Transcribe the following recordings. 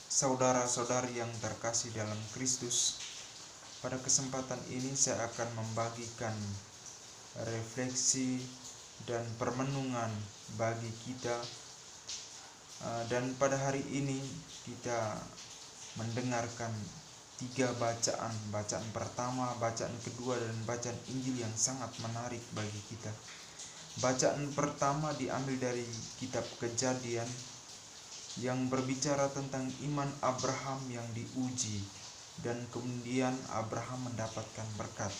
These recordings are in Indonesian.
Saudara-saudari yang terkasih dalam Kristus, pada kesempatan ini saya akan membagikan refleksi dan permenungan bagi kita. Dan pada hari ini kita mendengarkan 3 bacaan. Bacaan pertama, bacaan kedua, dan bacaan Injil yang sangat menarik bagi kita. Bacaan pertama diambil dari kitab Kejadian yang berbicara tentang iman Abraham yang diuji dan kemudian Abraham mendapatkan berkat.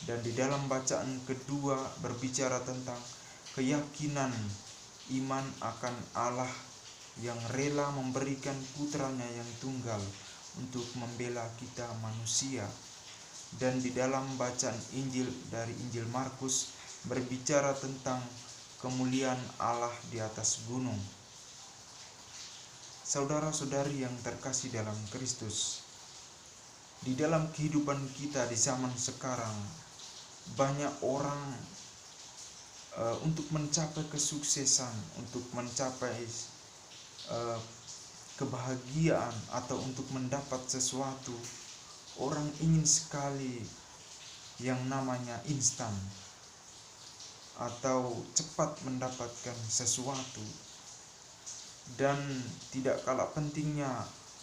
Dan di dalam bacaan kedua berbicara tentang keyakinan iman akan Allah yang rela memberikan putranya yang tunggal untuk membela kita manusia. Dan di dalam bacaan Injil dari Injil Markus berbicara tentang kemuliaan Allah di atas gunung. Saudara-saudari yang terkasih dalam Kristus, di dalam kehidupan kita di zaman sekarang, banyak orang untuk mencapai kesuksesan, untuk mencapai kebahagiaan atau untuk mendapat sesuatu, orang ingin sekali yang namanya instan atau cepat mendapatkan sesuatu. Dan tidak kalah pentingnya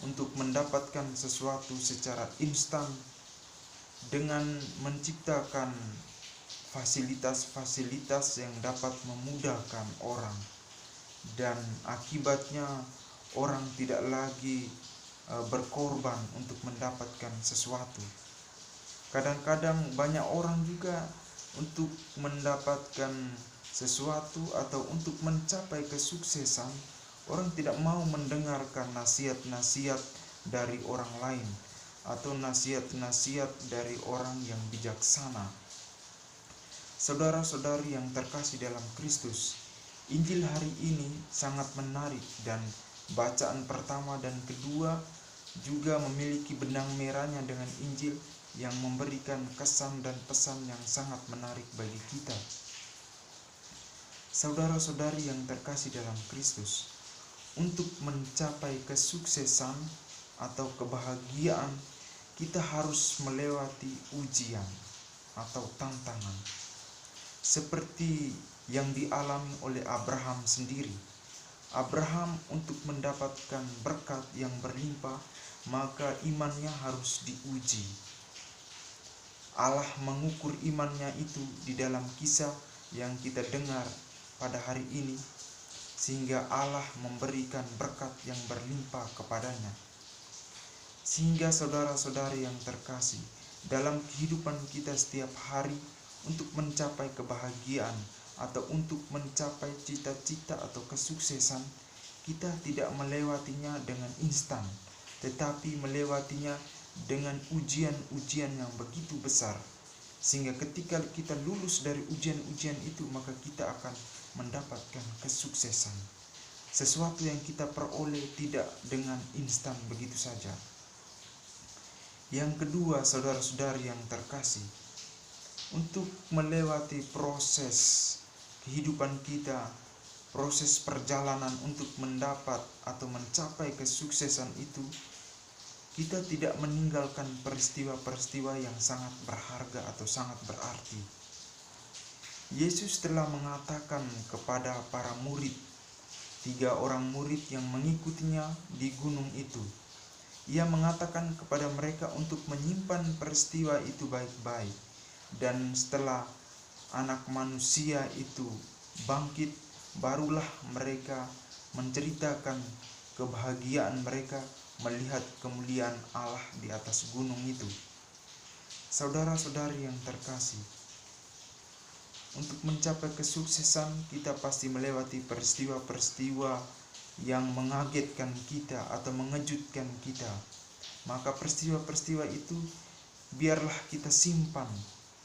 untuk mendapatkan sesuatu secara instan dengan menciptakan fasilitas-fasilitas yang dapat memudahkan orang, dan akibatnya orang tidak lagi berkorban untuk mendapatkan sesuatu. Kadang-kadang banyak orang juga untuk mendapatkan sesuatu atau untuk mencapai kesuksesan, orang tidak mau mendengarkan nasihat-nasihat dari orang lain atau nasihat-nasihat dari orang yang bijaksana. Saudara-saudari yang terkasih dalam Kristus, Injil hari ini sangat menarik, dan bacaan pertama dan kedua juga memiliki benang merahnya dengan Injil yang memberikan kesan dan pesan yang sangat menarik bagi kita. Saudara-saudari yang terkasih dalam Kristus, untuk mencapai kesuksesan atau kebahagiaan, kita harus melewati ujian atau tantangan, seperti yang dialami oleh Abraham sendiri. Abraham untuk mendapatkan berkat yang berlimpah, maka imannya harus diuji. Allah mengukur imannya itu di dalam kisah yang kita dengar pada hari ini, sehingga Allah memberikan berkat yang berlimpah kepadanya. Sehingga saudara-saudari yang terkasih, dalam kehidupan kita setiap hari, untuk mencapai kebahagiaan atau untuk mencapai cita-cita atau kesuksesan, kita tidak melewatinya dengan instan, tetapi melewatinya dengan ujian-ujian yang begitu besar, sehingga ketika kita lulus dari ujian-ujian itu, maka kita akan mendapatkan kesuksesan. Sesuatu yang kita peroleh tidak dengan instan begitu saja. Yang kedua, saudara-saudari yang terkasih, untuk melewati proses kehidupan kita, proses perjalanan untuk mendapat atau mencapai kesuksesan itu, kita tidak meninggalkan peristiwa-peristiwa yang sangat berharga atau sangat berarti. Yesus telah mengatakan kepada para murid, 3 orang murid yang mengikutinya di gunung itu. Ia mengatakan kepada mereka untuk menyimpan peristiwa itu baik-baik, dan setelah Anak Manusia itu bangkit, barulah mereka menceritakan kebahagiaan mereka melihat kemuliaan Allah di atas gunung itu. Saudara-saudari yang terkasih, untuk mencapai kesuksesan kita pasti melewati peristiwa-peristiwa yang mengagetkan kita atau mengejutkan kita. Maka peristiwa-peristiwa itu biarlah kita simpan,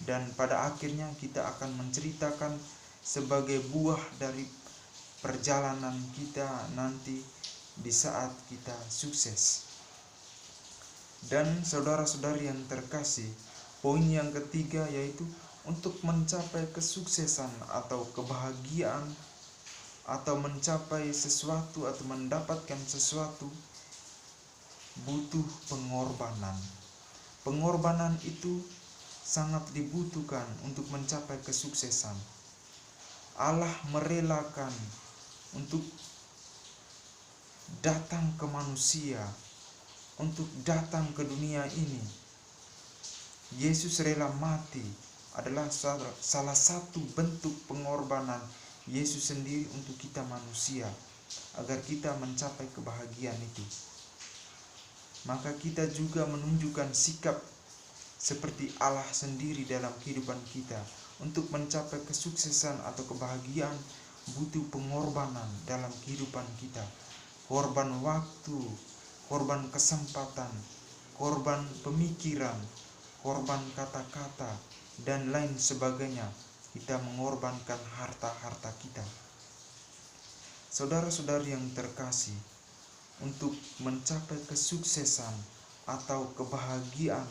dan pada akhirnya kita akan menceritakan sebagai buah dari perjalanan kita nanti di saat kita sukses. Dan saudara-saudari yang terkasih, poin yang ketiga yaitu untuk mencapai kesuksesan atau kebahagiaan atau mencapai sesuatu atau mendapatkan sesuatu, butuh pengorbanan. Pengorbanan itu sangat dibutuhkan untuk mencapai kesuksesan. Allah merelakan untuk datang ke manusia, untuk datang ke dunia ini. Yesus rela mati adalah salah satu bentuk pengorbanan Yesus sendiri untuk kita manusia, agar kita mencapai kebahagiaan itu. Maka kita juga menunjukkan sikap seperti Allah sendiri dalam kehidupan kita. Untuk mencapai kesuksesan atau kebahagiaan butuh pengorbanan dalam kehidupan kita. Korban waktu, korban kesempatan, korban pemikiran, korban kata-kata, dan lain sebagainya. Kita mengorbankan harta-harta kita. Saudara-saudari yang terkasih, untuk mencapai kesuksesan atau kebahagiaan,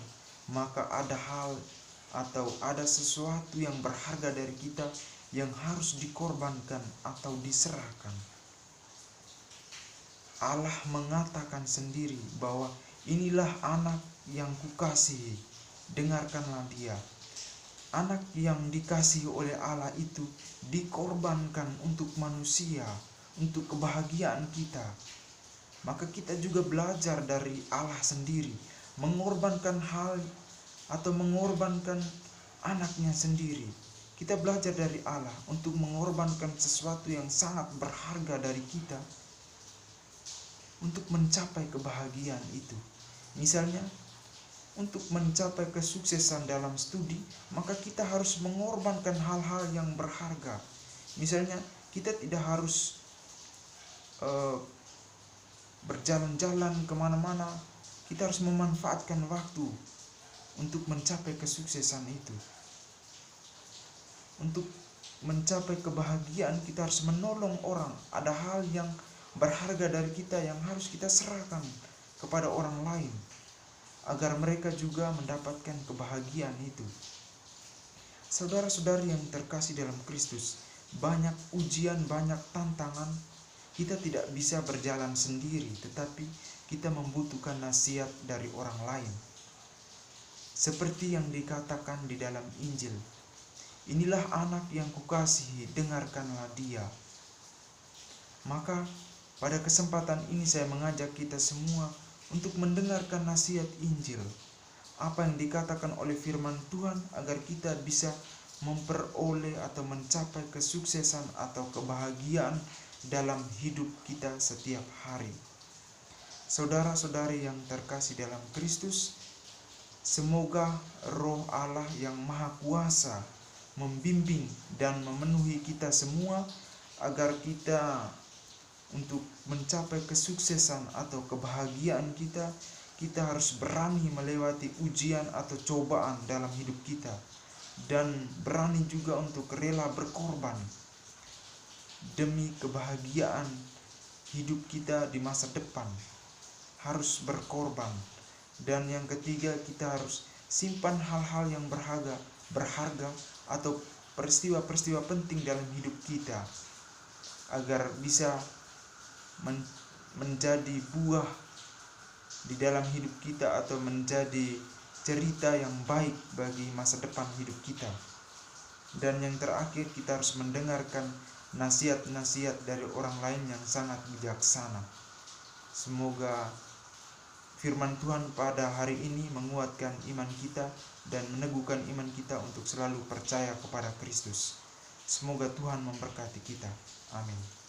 maka ada hal atau ada sesuatu yang berharga dari kita yang harus dikorbankan atau diserahkan. Allah mengatakan sendiri bahwa inilah anak yang kukasihi, dengarkanlah dia. Anak yang dikasihi oleh Allah itu dikorbankan untuk manusia, untuk kebahagiaan kita. Maka kita juga belajar dari Allah sendiri, mengorbankan hal atau mengorbankan anaknya sendiri. Kita belajar dari Allah untuk mengorbankan sesuatu yang sangat berharga dari kita untuk mencapai kebahagiaan itu. Misalnya, untuk mencapai kesuksesan dalam studi, maka kita harus mengorbankan hal-hal yang berharga. Misalnya, kita tidak harus berjalan-jalan kemana-mana. Kita harus memanfaatkan waktu untuk mencapai kesuksesan itu. Untuk mencapai kebahagiaan kita harus menolong orang. Ada hal yang berharga dari kita yang harus kita serahkan kepada orang lain, agar mereka juga mendapatkan kebahagiaan itu. Saudara-saudari yang terkasih dalam Kristus, banyak ujian, banyak tantangan. Kita tidak bisa berjalan sendiri, tetapi kita membutuhkan nasihat dari orang lain. Seperti yang dikatakan di dalam Injil, inilah anak yang kukasihi, dengarkanlah dia. Maka pada kesempatan ini saya mengajak kita semua untuk mendengarkan nasihat Injil, apa yang dikatakan oleh firman Tuhan, agar kita bisa memperoleh atau mencapai kesuksesan atau kebahagiaan dalam hidup kita setiap hari. Saudara-saudari yang terkasih dalam Kristus, semoga Roh Allah yang Maha Kuasa membimbing dan memenuhi kita semua, agar kita untuk mencapai kesuksesan atau kebahagiaan kita harus berani melewati ujian atau cobaan dalam hidup kita, dan berani juga untuk rela berkorban demi kebahagiaan hidup kita di masa depan. Harus berkorban. Dan yang ketiga, kita harus simpan hal-hal yang berharga atau peristiwa-peristiwa penting dalam hidup kita, agar bisa menjadi buah di dalam hidup kita atau menjadi cerita yang baik bagi masa depan hidup kita. Dan yang terakhir, kita harus mendengarkan nasihat-nasihat dari orang lain yang sangat bijaksana. Semoga firman Tuhan pada hari ini menguatkan iman kita dan meneguhkan iman kita untuk selalu percaya kepada Kristus. Semoga Tuhan memberkati kita. Amin.